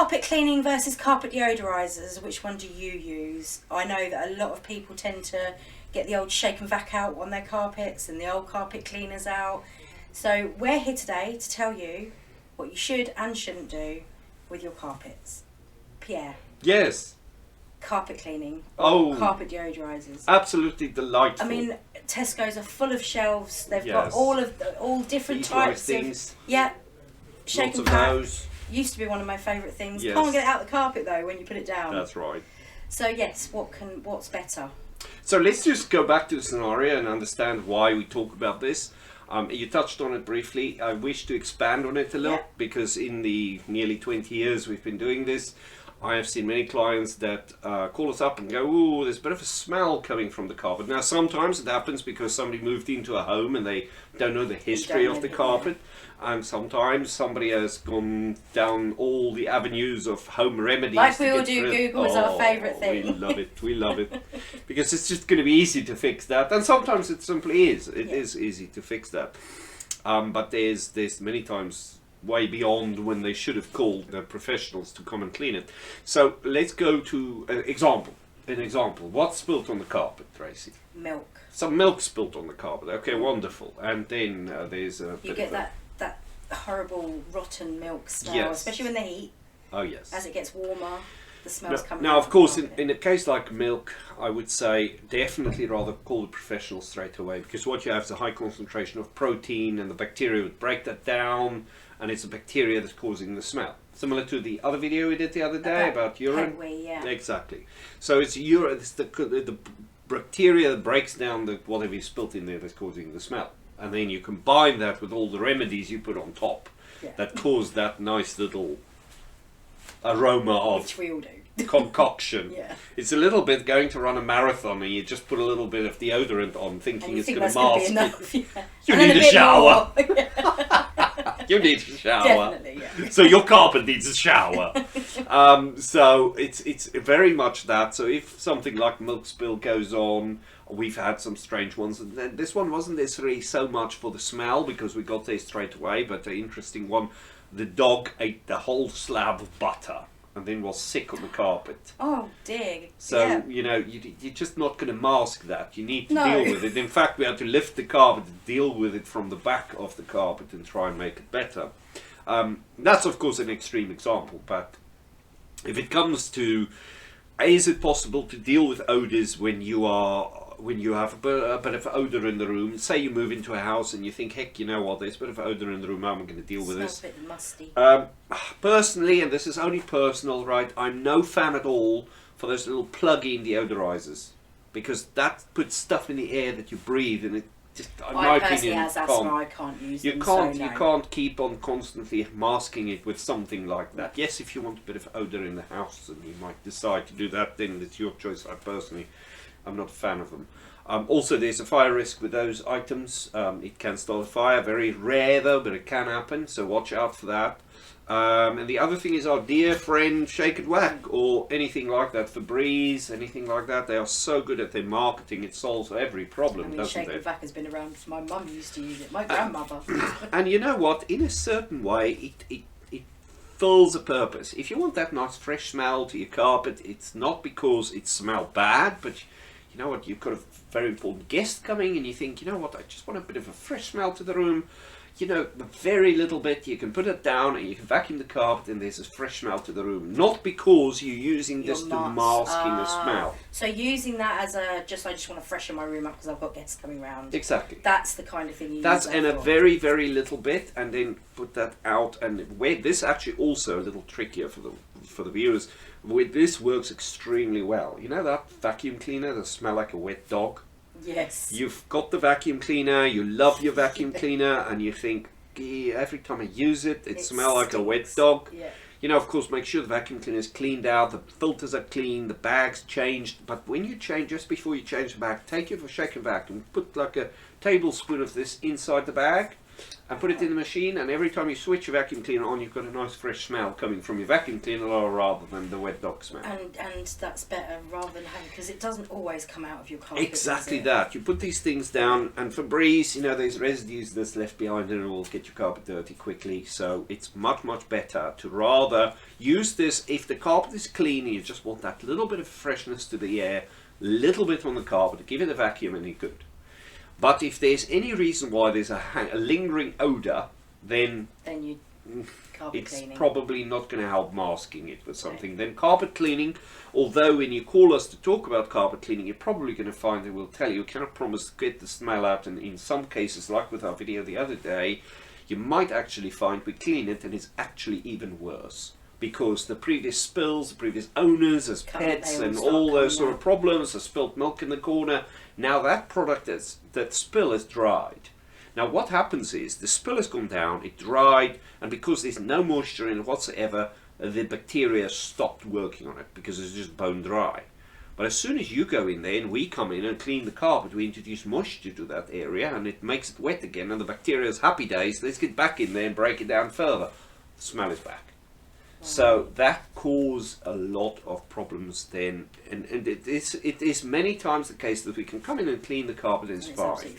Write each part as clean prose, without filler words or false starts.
carpet cleaning versus carpet deodorisers, which one do you use? I know that a lot of people tend to get the old shake and vac out on their carpets and the old carpet cleaners out. So we're here today to tell you what you should and shouldn't do with your carpets. Pierre. Yes. Carpet cleaning. Oh. Carpet deodorisers. Absolutely delightful. I mean, Tesco's are full of shelves. They've got Yes. all different These types nice of things. yeah. Shake Lots and of vac. those. Used to be one of my favourite things. Yes. Can't get it out the carpet though when you put it down. That's right. So yes, what's better? So let's just go back to the scenario and understand why we talk about this. You touched on it briefly. I wish to expand on it a little because in the nearly 20 years we've been doing this, I have seen many clients that call us up and go, "Ooh, there's a bit of a smell coming from the carpet." Now, sometimes it happens because somebody moved into a home and they don't know the history of the carpet. And sometimes somebody has gone down all the avenues of home remedies. Like we all do, Google is our favourite thing. We love it, we love it. Because it's just going to be easy to fix that. And sometimes it simply is. It is easy to fix that. But there's many times way beyond when they should have called the professionals to come and clean it. So let's go to an example. What's spilt on the carpet, Tracy? Milk. Some milk spilt on the carpet. Okay, wonderful. And then there's a You get that horrible rotten milk smell, Yes. especially when they heat. Oh yes. As it gets warmer, the smell's coming. Now, out of course, the in carpet. a case like milk, I would say definitely rather call the professional straight away, because what you have is a high concentration of protein, and the bacteria would break that down, and it's the bacteria that's causing the smell. Similar to the other video we did the other day about urine. Headway, yeah. Exactly. So it's urine. It's the bacteria that breaks down the whatever you spilt in there that's causing the smell, and then you combine that with all the remedies you put on top that cause that nice little aroma of Which we all do. concoction. Yeah. It's a little bit going to run a marathon and you just put a little bit of deodorant on thinking And you it's think going to that's gonna mask be it. enough, yeah. You And then need a bit shower. more. Yeah. You need a shower. Definitely, yeah. So your carpet needs a shower. So it's very much that. So if something like milk spill goes on, we've had some strange ones. And then this one wasn't necessarily so much for the smell because we got there straight away, but the interesting one, the dog ate the whole slab of butter and then was sick on the carpet. Oh, dear. So, yeah. you know, you're just not going to mask that. You need to No. deal with it. In fact, we had to lift the carpet and deal with it from the back of the carpet and try and make it better. That's, of course, an extreme example. But if it comes to, is it possible to deal with odours when you have a bit of odour in the room? Say you move into a house and you think, heck, you know what, there's a bit of odour in the room, how am I going to deal with this? Smells a bit musty. Personally, and this is only personal, right, I'm no fan at all for those little plug-in deodorisers, because that puts stuff in the air that you breathe, and it just, in my opinion, as asthma, I can't use them. you so can't keep on constantly masking it with something like that. Yes, if you want a bit of odour in the house and you might decide to do that, then it's your choice. I'm not a fan of them. Also, there's a fire risk with those items. It can start a fire. Very rare though, but it can happen. So watch out for that. And the other thing is our dear friend Shake and Whack, or anything like that, Febreze, anything like that. They are so good at their marketing. It solves every problem, I mean, doesn't Shake it? and Vac has been around. My mum used to use it. My grandmother. And you know what? In a certain way, it fills a purpose. If you want that nice fresh smell to your carpet, it's not because it smells bad, but you know what? You've got a very important guest coming, and you think, you know what? I just want a bit of a fresh smell to the room. You know, a very little bit, you can put it down and you can vacuum the carpet and there's a fresh smell to the room. Not because you're using this to masking the smell. So using that as I just want to freshen my room up because I've got guests coming round. Exactly. That's the kind of thing you That's use that in a for. very, very little bit, and then put that out. And where this actually also a little trickier for the viewers. Where this works extremely well. You know that vacuum cleaner that smell like a wet dog? Yes. You've got the vacuum cleaner, you love your vacuum cleaner, and you think, every time I use it, it smells like a wet dog. Yeah. You know, of course, make sure the vacuum cleaner is cleaned out, the filters are clean, the bag's changed. But when you change, just before you change the bag, take your Shake and Vac and put like a tablespoon of this inside the bag. and put it in the machine, and every time you switch your vacuum cleaner on, you've got a nice fresh smell coming from your vacuum cleaner rather than the wet dog smell. And that's better rather than having, because it doesn't always come out of your carpet. Exactly that. You put these things down, and Febreze, there's residues that's left behind and it will get your carpet dirty quickly. So it's much, much better to rather use this if the carpet is clean and you just want that little bit of freshness to the air, little bit on the carpet, give it a vacuum and you're good. But if there's any reason why there's a lingering odour, then you carpet it's cleaning. probably not going to help masking it with something. Okay. Then carpet cleaning, although when you call us to talk about carpet cleaning, you're probably going to find that we'll tell you, we cannot promise to get the smell out, and in some cases, like with our video the other day, you might actually find we clean it and it's actually even worse. Because the previous spills, the previous owners as pets and all those sort of problems, the spilt milk in the corner, now that product, that spill is dried. Now what happens is, the spill has gone down, it dried, and because there's no moisture in it whatsoever, the bacteria stopped working on it, because it's just bone dry. But as soon as you go in there and we come in and clean the carpet, we introduce moisture to that area and it makes it wet again, and the bacteria's happy days, let's get back in there and break it down further. The smell is back. So that caused a lot of problems then, and it is many times the case that we can come in and clean the carpet and it's fine.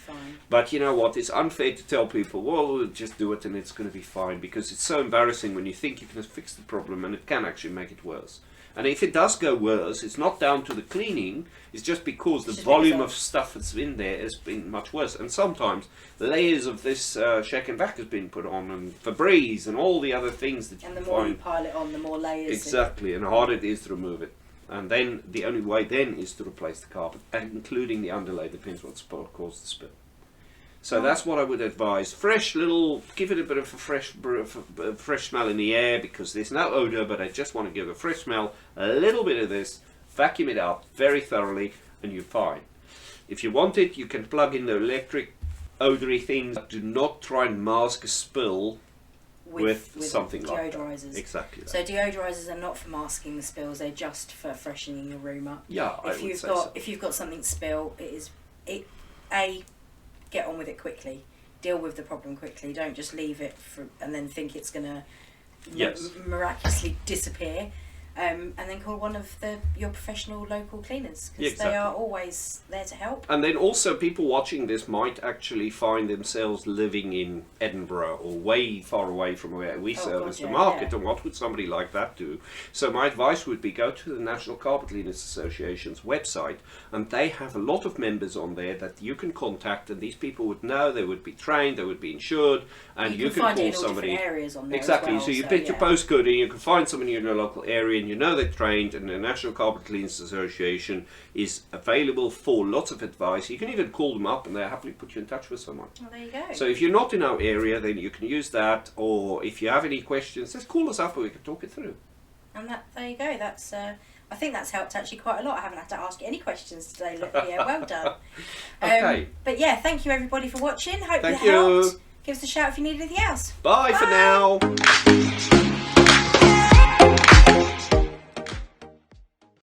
But you know what, it's unfair to tell people, well, we'll just do it and it's going to be fine, because it's so embarrassing when you think you can fix the problem and it can actually make it worse. And if it does go worse, it's not down to the cleaning, it's just because the volume of stuff that's in there has been much worse. And sometimes the layers of this shake and vac has been put on, and Febreze and all the other things that you can find. And the more you pile it on, the more layers. Exactly, and the harder it is to remove it. And then the only way then is to replace the carpet, including the underlay, depends what caused the spill. So that's what I would advise. Give it a bit of a fresh smell in the air, because there's no odour, but I just want to give a fresh smell, a little bit of this, vacuum it out very thoroughly, and you're fine. If you want it, you can plug in the electric odoury things. Do not try and mask a spill with something like that. Exactly that. So deodorisers are not for masking the spills, they're just for freshening your room up. Yeah, If you've got something spill, get on with it quickly. Deal with the problem quickly. Don't just leave it and then think it's going to miraculously disappear. And then call one of your professional local cleaners, because they are always there to help. And then also, people watching this might actually find themselves living in Edinburgh or way far away from where we service the market. And what would somebody like that do? So my advice would be, go to the National Carpet Cleaners Association's website, and they have a lot of members on there that you can contact, and these people would know, they would be trained, they would be insured, and you can call somebody. Different areas on there exactly. As well, so you pick your postcode and you can find somebody in your local area, and you know they're trained, and the National Carpet Cleaners Association is available for lots of advice. You can even call them up and they'll happily put you in touch with someone. Well, there you go. So if you're not in our area, then you can use that, or if you have any questions, just call us up and we can talk it through. And there you go. That's I think that's helped actually quite a lot. I haven't had to ask you any questions today. Look, yeah, well done. Okay. But yeah, thank you everybody for watching. Hope Thank you helped. you. Give us a shout if you need anything else. Bye for now.